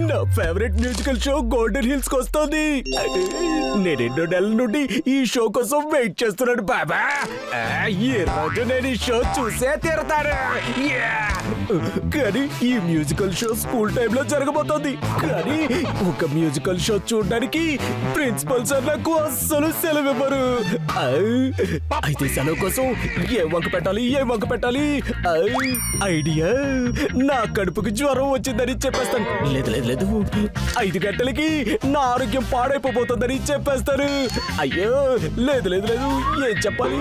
నా favourite musical show golden hills కి వస్తుంది. నేను 2 నెలల నుండి ఈ షో కోసం వెయిట్ చేస్తున్నాను బాబా. ఈ రోజు నేను ఈ షో చూసే తీరతాను. కానీ ఈ మ్యూజికల్ షో స్కూల్ టైంలో జరగబోతోంది. కానీ ఒక మ్యూజికల్ షో చూడడానికి ప్రిన్సిపల్ సార్ నాకు అస్సలు సెలవు ఇవ్వరు. అయితే సెలవు కోసం ఏ వంక పెట్టాలి ఐడియా. నా కడుపుకి జ్వరం వచ్చిందని చెప్పేస్తాను. లేదు 5 గంటలకి నా ఆరోగ్యం పాడైపోతుందని చెప్పేస్తాను. అయ్యో లేదు ఏం చెప్పాలి?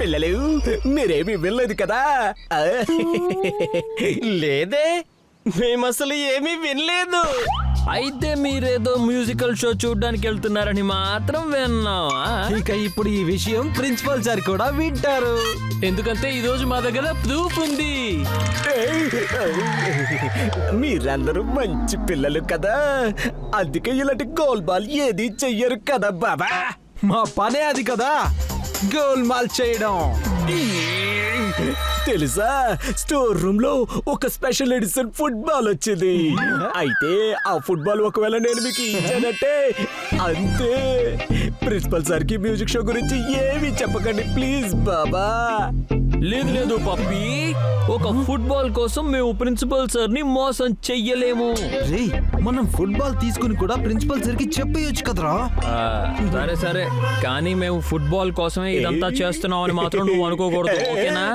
పిల్లలు మీరేమీ వినలేదు కదా? లేదే, మేమసలు ఏమీ వినలేదు. అయితే మీరేదో మ్యూజికల్ షో చూడడానికి వెళ్తున్నారని మాత్రం విన్నాం. ఇక ఇప్పుడు ఈ విషయం ప్రిన్సిపల్ సార్ కూడా వింటారు. ఎందుకంటే ఈ రోజు మా దగ్గర ప్రూఫ్ ఉంది. మీరందరూ మంచి పిల్లలు కదా, అందుకే ఇలాంటి గోల్ బాల్ ఏది చెయ్యరు కదా బాబా. మా పనే అది కదా, గోల్మాల్ చేయడం. తెలుసా, స్టోర్ రూమ్ లో ఒక స్పెషల్ ఎడిషన్ ఫుట్బాల్ వచ్చింది. అయితే ఆ ఫుట్బాల్ ఒకవేళ నేను మీకు ఇచ్చానంటే అంతే. ప్రిన్సిపల్ సార్ కి మ్యూజిక్ షో గురించి ఏమీ చెప్పకండి ప్లీజ్ బాబా. లేదు పప్పి, ఒక ఫుట్బాల్ కోసం మేము ప్రిన్సిపల్ సార్ ని మోసం చెయ్యలేము. రే, మనం ఫుట్బాల్ తీసుకుని కూడా ప్రిన్సిపల్ సార్ కి చెప్పేయొచ్చు కదరా. సరే కానీ మేము ఫుట్బాల్ కోసమే ఇదంతా చేస్తున్నాం అని మాత్రం నువ్వు అనుకోకూడదు, ఓకేనా?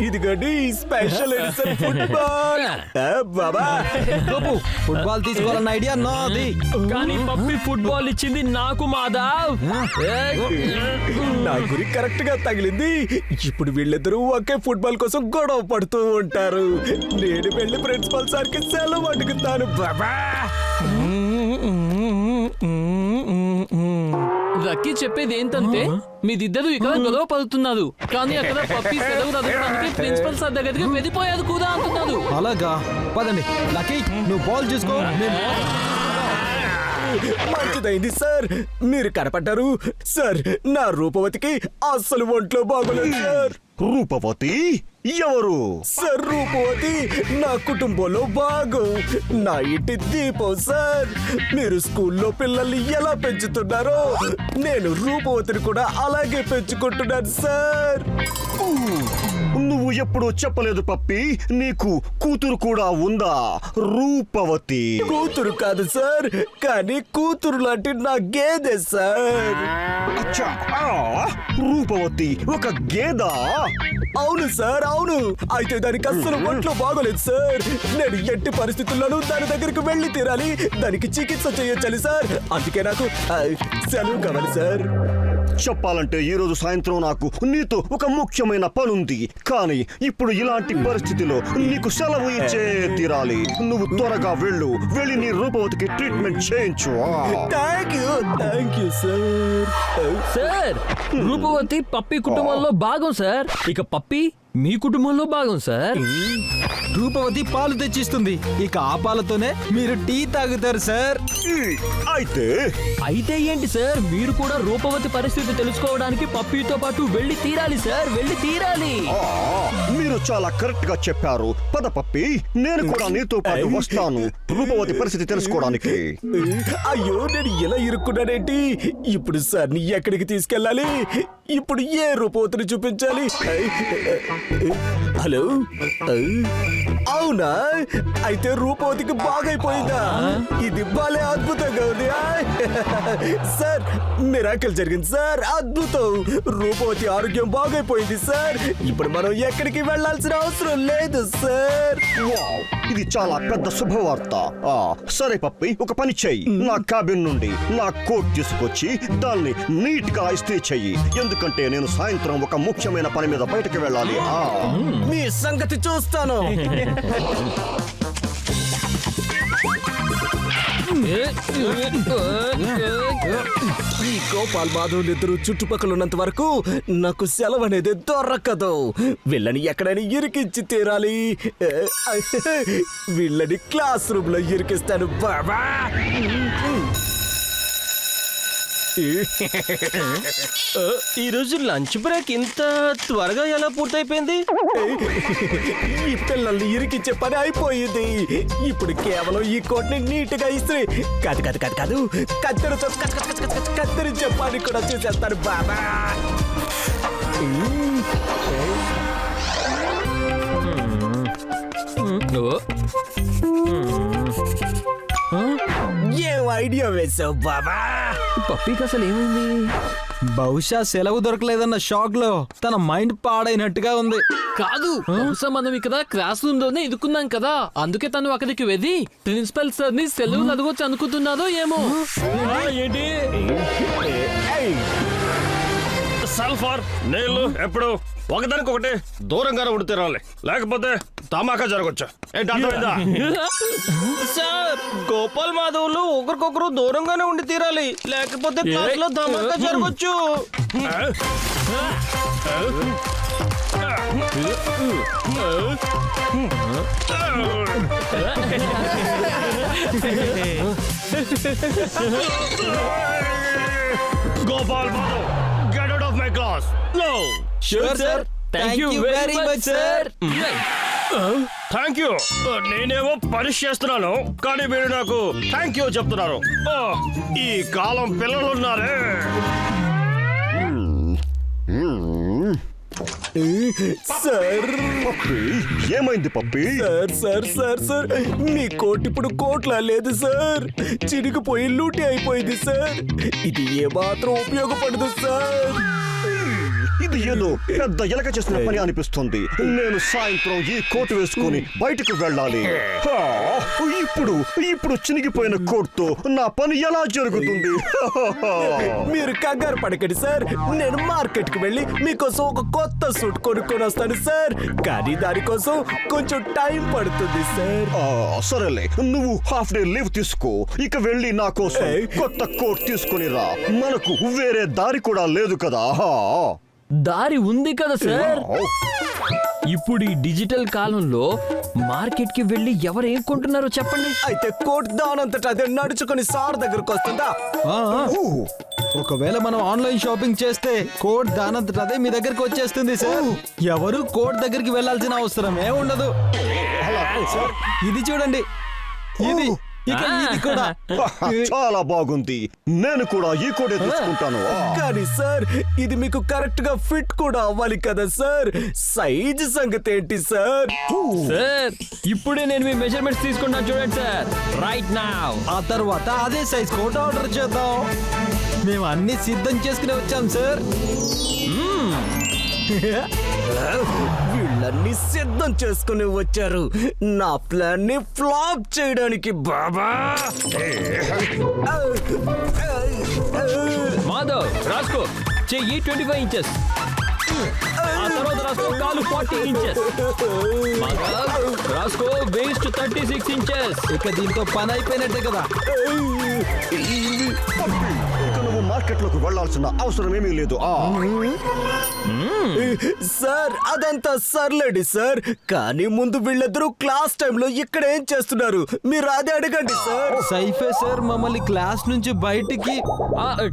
ఇదిగోండి స్పెషల్ ఎడిషన్ ఫుట్బాల్ బాబా. ఫుట్బాల్ తీసుకోవాలన్న ఐడియా నాది. కానీ పప్పి ఫుట్బాల్ ఇచ్చింది నాకు మాధవ్. నా గురి కరెక్ట్ గా తగిలింది. ఇప్పుడు వీళ్ళిద్దరూ ఒకే ఫుట్బాల్ కోసం గొడవ పడుతూ ఉంటారు. నేను వెళ్ళి ప్రిన్సిపల్ సార్ కి సెలవు అడుగుతాను బాబా. రక్కీ చెప్పేది ఏంటంటే మీదిద్దరు ఇక్కడ గొడవ పడుతున్నారు, కానీ అక్కడ పప్పి సెలవు అడగడానికి ప్రిన్సిపల్ సార్ దగ్గరికి వెళ్ళిపోయారు కూడా అంటున్నారు. అలాగా, పదండి. లక్కీ, నువ్వు బాల్ చూసుకో. మంచిదైంది సార్, మీరు కనపడ్డారు. సార్, నా రూపవతికి అస్సలు ఒంట్లో బాగోలేదు సార్. రూపవతి ఎవరు? సార్, రూపవతి నా కుటుంబంలో భాగం, నా ఇంటి దీపం సార్. మీరు స్కూల్లో పిల్లల్ని ఎలా పెంచుతున్నారో నేను రూపవతిని కూడా అలాగే పెంచుకుంటున్నాను సార్. నువ్వు ఎప్పుడూ చెప్పలేదు పప్పి, నీకు కూతురు కూడా ఉందా? రూపవతి కూతురు కాదు సార్, కానీ కూతురు లాంటి నా గేదె సార్. అచ్చా, రూపవతి ఒక గేదా? అవును సార్, అవును. అయితే దానికి అస్సలు ఒంట్లో బాగోలేదు సార్. నేను ఎట్టి పరిస్థితుల్లోనూ దాని దగ్గరికి వెళ్ళి తీరాలి, దానికి చికిత్స చేయొచ్చాలి సార్. అందుకే నాకు సెలవు కావాలి సార్. చెప్పాలంటే ఈ రోజు సాయంత్రం నాకు నీతో ఒక ముఖ్యమైన పనుంది. కానీ ఇప్పుడు ఇలాంటి పరిస్థితిలో నీకు సెలవు ఇచ్చే తీరాలి. నువ్వు త్వరగా వెళ్ళి నీ రూపవతికి ట్రీట్మెంట్ చేయించు. Thank you sir. సార్, రూపవతి పప్పి కుటుంబంలో భాగం సార్. ఇక పప్పి మీ కుటుంబంలో భాగం సార్. రూపవతి పాలు తెచ్చిస్తుంది, ఇక ఆ పాలతోనే మీరు టీ తాగుతారు సార్. అయితే ఏంటి సార్, మీరు కూడా రూపవతి పరిస్థితి తెలుసుకోవడానికి పప్పితో పాటు వెళ్ళి తీరాలి సార్, వెళ్ళి తీరాలి. మీరు చాలా కరెక్ట్ గా చెప్పారు. పద పప్పి, నేను కూడా నీతో పాటు వస్తాను రూపవతి పరిస్థితి తెలుసుకోవడానికి. అయ్యో, నేను ఎలా ఇరుక్కున్నానేంటి? ఇప్పుడు సార్ ని ఎక్కడికి తీసుకెళ్ళాలి? ఇప్పుడు ఏ రూపవతిని చూపించాలి? హలో, అవునా? అయితే రూపవతికి బాగైపోయిందా? ఇది భలే అద్భుతంగా ఉంది సార్. మిరాకిల్ జరిగింది సార్, అద్భుతం. రూపవతి ఆరోగ్యం బాగైపోయింది సార్. ఇప్పుడు మనం ఎక్కడికి వెళ్ళాల్సిన అవసరం లేదు సార్. ఇది చాలా పెద్ద శుభవార్త. సరే పప్పి, ఒక పని చెయ్యి. నా క్యాబిన్ నుండి నా కోట్ తీసుకొచ్చి దాన్ని నీట్ గా ఇస్త్రీ చెయ్యి. ఎందుకంటే నేను సాయంత్రం ఒక ముఖ్యమైన పని మీద బయటకు వెళ్ళాలి. మీ సంగతి చూస్తాను. ఈ గోపాల్ మాధవ్ ఇద్దరు చుట్టుపక్కల ఉన్నంత వరకు నాకు సెలవు అనేది దొరకదు. వీళ్ళని ఎక్కడైనా ఇరికించి తీరాలి. వీళ్ళని క్లాస్ రూమ్ లో ఇరికిస్తాను బాబా. ఈ రోజు లంచ్ బ్రేక్ ఇంత త్వరగా ఎలా పూర్తయిపోయింది? ఈ పిల్లల్ని ఇరికిచ్చే పని అయిపోయింది. ఇప్పుడు కేవలం ఈ కోట్ని నీట్గా ఇస్త్రీ కాదు కాదు కాదు కాదు కత్తిరించే పని కూడా చేసేస్తాను బాబా. ఏం ఐడియా వేసావు బాబా? పప్పీకి అసలు ఏమైంది? బహుశా సెలవు దొరకలేదన్న షాక్ లో తన మైండ్ పాడైనట్టుగా ఉంది. కాదు, బహుశా మనం ఇక్కడ క్లాస్ రూమ్ లోనే ఇరుక్కున్నాం కదా, అందుకే తను అక్కడికి వెళ్ళి ప్రిన్సిపల్ సార్ ని సెలవులు అడగొచ్చు అనుకుంటున్నారో ఏమో. ఏంటి ఏయ్, సల్ఫర్ నీళ్లు ఎప్పుడు ఒకదానికొకటి దూరంగానే ఉండి తిరాలి, లేకపోతే తమాకా జరగచ్చు. ఏంటి అర్థమైందా? సార్, గోపాల్ మాధవులు ఒకరికొకరు దూరంగానే ఉండి తీరాలి, లేకపోతే క్లాస్ లో ధమాకా జరగచ్చు. Gopal Madhav, get out of my class no. Sure, sir. Thank you very much, sir. Thank you. నేనేమో పనిష్ చేస్తున్నాను, కానీ మీరు నాకు థ్యాంక్ యూ చెప్తున్నారు. ఈ కాలం పిల్లలు ఉన్నారే. సార్ పప్పి, ఏమైంది పప్పి? సార్ సార్ సార్ సార్ మీ కోట్ ఇప్పుడు కోట్లా లేదు సార్, చిరిగిపోయి లూటీ అయిపోయింది సార్. ఇది ఏమాత్రం ఉపయోగపడదు సార్. ఇది ఏదో పెద్ద ఎలక చేసిన పని అనిపిస్తుంది. నేను సాయంత్రం ఈ కోటు వేసుకుని బయటకు వెళ్ళాలి. హా, ఇప్పుడు ఇప్పుడు చినిగిపోయిన కోట్తో నా పని ఎలా జరుగుతుంది? మీరు కంగారు పడకండి సార్, నేను మార్కెట్ కి వెళ్ళి మీకోసం ఒక కొత్త సూట్ కొనుక్కొని వస్తాను సార్, కానీ దానికోసం కొంచెం టైం పడుతుంది సార్. సరేలే, నువ్వు హాఫ్ డే లీవ్ తీసుకో. ఇక వెళ్ళి నా కోసం కొత్త కోట్ తీసుకుని రా. మనకు వేరే దారి కూడా లేదు కదా. దారి ఉంది కదా సార్. ఇప్పుడు ఈ డిజిటల్ కాలంలో మార్కెట్ కి వెళ్ళి ఎవరు ఏం కొంటున్నారో చెప్పండి. అయితే కోట్ దానంతట అదే నడుచుకొని సార్ దగ్గరకు వస్తుందా? ఆ, ఆ. ఒకవేళ మనం ఆన్లైన్ షాపింగ్ చేస్తే కోడ్ దానంతట అదే మీ దగ్గరికి వచ్చేస్తుంది సార్. ఎవరు కోడ్ దగ్గరికి వెళ్ళాల్సిన అవసరమే ఉండదు. ఇది చూడండి, ఇది ఇక ఇది కూడా. చాలా బాగుంది. నేను కూడా ఈ కోటే తీసుకుంటాను. కానీ సార్, ఇది మీకు కరెక్ట్ గా ఫిట్ కూడా అవ్వాలి కదా సార్. సైజ్ సంగతి ఏంటి సార్? సార్, ఇప్పుడే నేను మీ మెజర్మెంట్స్ తీసుకుంటాను చూడండి సార్, రైట్ నౌ. ఆ తర్వాత అదే సైజ్ కోట్ ఆర్డర్ చేద్దాం. మేము అన్ని సిద్ధం చేసుకుని వచ్చాం సార్. వీళ్ళన్ని సిద్ధం చేసుకుని వచ్చారు నా ప్లాన్ ని ఫ్లాప్ చేయడానికి బాబా. మాధవ్, రాసుకో చెయ్యి 25 ఇంచెస్, ఆ తర్వాత రాసుకో కాలు 40 ఇంచెస్, మాధవ్ రాసుకో వేస్ట్ 36 ఇంచెస్. ఇక దీంతో పని అయిపోయినట్టే కదా. ఇక నువ్వు మార్కెట్ లోకి వెళ్లాల్సిన అవసరం ఏమీ లేదు. సార్ అదంతా సర్లేండి సార్, కానీ ముందు వీళ్ళిద్దరూ క్లాస్ టైంలో ఇక్కడ ఏం చేస్తున్నారు మీరు అదే అడగండి సార్. సైఫే సార్ మమ్మల్ని క్లాస్ నుంచి బయటికి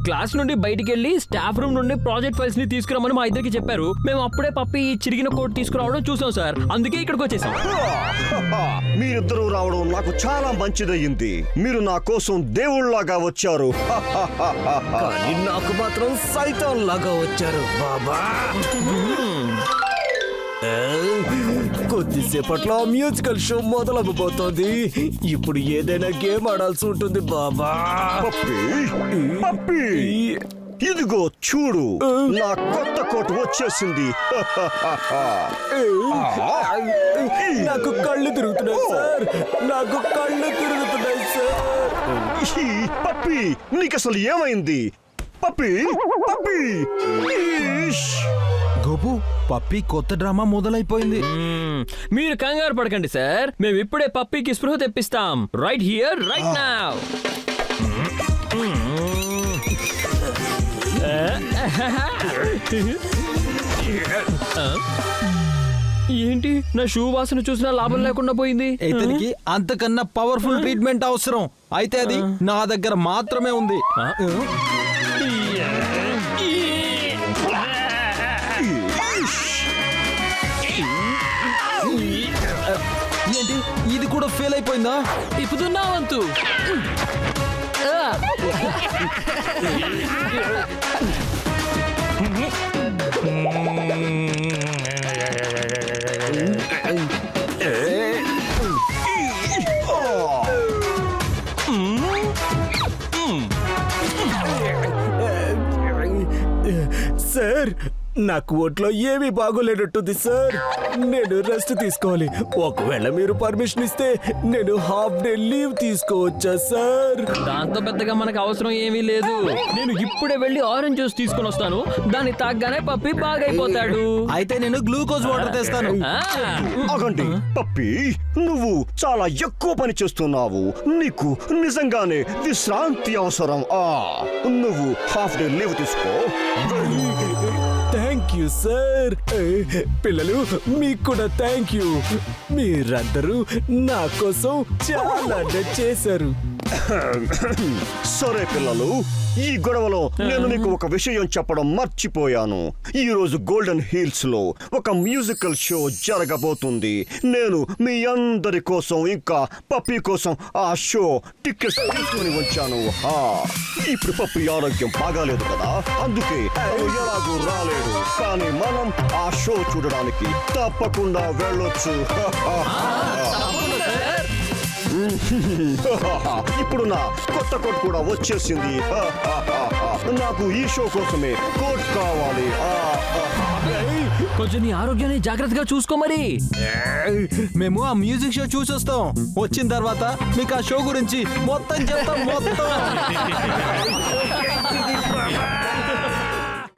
క్లాస్ నుండి బయటికి వెళ్ళి స్టాఫ్ రూమ్ నుండి ప్రాజెక్ట్ ఫైల్స్ ని తీసుకురామని మా ఇద్దరికి చెప్పారు. మేము అప్పుడే పప్పి చిరిగిన కోట్ తీసుకురావడం చూసాం సార్, అందుకే ఇక్కడికి వచ్చేసాం. మీరిద్దరూ రావడం నాకు చాలా మంచిదయ్యింది. మీరు నా కోసం దేవుళ్లాగా వచ్చారు. కానీ నాకు మాత్రం సైతాన్ లాగా వచ్చారు బాబా. కొద్దిసేపట్లో మ్యూజికల్ షో మొదలవబోతోంది. ఇప్పుడు ఏదైనా గేమ్ ఆడాల్సి ఉంటుంది బాబా. పప్పి, పప్పి, ఇదిగో చూడు, నా కొత్త కోట్ వచ్చేసింది. నాకు కళ్ళు తిరుగుతున్నాయి సార్, నాకు కళ్ళు తిరుగుతున్నాయి సార్. పప్పి, నీకు అసలు ఏమైంది? పప్పి, పప్పి. గోపు, పప్పి కొత్త డ్రామా మొదలైపోయింది. మీరు కంగారు పడకండి సార్, మేము ఇప్పుడే పప్పీకి స్పృహ తెప్పిస్తాం. Right here right now. ఏంటి, నా షూ వాసన చూసినా లాభం లేకుండా పోయింది. ఇతనికి అంతకన్నా పవర్ఫుల్ ట్రీట్మెంట్ అవసరం. అయితే అది నా దగ్గర మాత్రమే ఉంది. అయిపోయిందా? ఇప్పుడు నా వంతు. సార్ నాకు ఒంట్లో ఏమీ బాగోలేనట్టుంది సార్. నేను రెస్ట్ తీసుకోవాలి. ఒకవేళ మీరు పర్మిషన్ ఇస్తే నేను హాఫ్ డే లీవ్ తీసుకోవచ్చా సార్? దాంతో పెద్దగా మనకు అవసరం ఏమీ లేదు. నేను ఇప్పుడే వెళ్ళి ఆరెంజ్ జ్యూస్ తీసుకొని వస్తాను. దాన్ని తాగ్గానే పప్పి బాగైపోతాడు. అయితే నేను గ్లూకోజ్ వాటర్ తెస్తాను. ఆగండి పప్పి, నువ్వు చాలా ఎక్కువ పని చేస్తున్నావు. నీకు నిజంగానే విశ్రాంతి అవసరం. నువ్వు హాఫ్ డే లీవ్ తీసుకో. Thank you sir. పిల్లలు మీకు కూడా థ్యాంక్ యూ. మీరందరూ నా కోసం చాలా చేశారు. సరే పిల్లలు, ఈ గొడవలో నేను మీకు ఒక విషయం చెప్పడం మర్చిపోయాను. ఈ రోజు గోల్డెన్ హిల్స్ లో ఒక మ్యూజికల్ షో జరగబోతుంది. నేను మీ అందరి కోసం ఇంకా పప్పి కోసం ఆ షో టికెట్స్ తీసుకుని వచ్చాను. ఇప్పుడు పప్పి ఆరోగ్యం బాగాలేదు కదా, అందుకే తను ఎలాగూ రాలేడు. కానీ మనం ఆ షో చూడడానికి తప్పకుండా వెళ్ళొచ్చు. ఇప్పుడు నా కొత్త కోట్ కూడా వచ్చేసింది. నాకు ఈ షో కోసమే కోట్ కావాలి. కొంచెం నీ ఆరోగ్యాన్ని జాగ్రత్తగా చూసుకో మరి. మేము ఆ మ్యూజిక్ షో చూసొస్తాం. వచ్చిన తర్వాత మీకు ఆ షో గురించి మొత్తం చెప్తాం. మొత్తం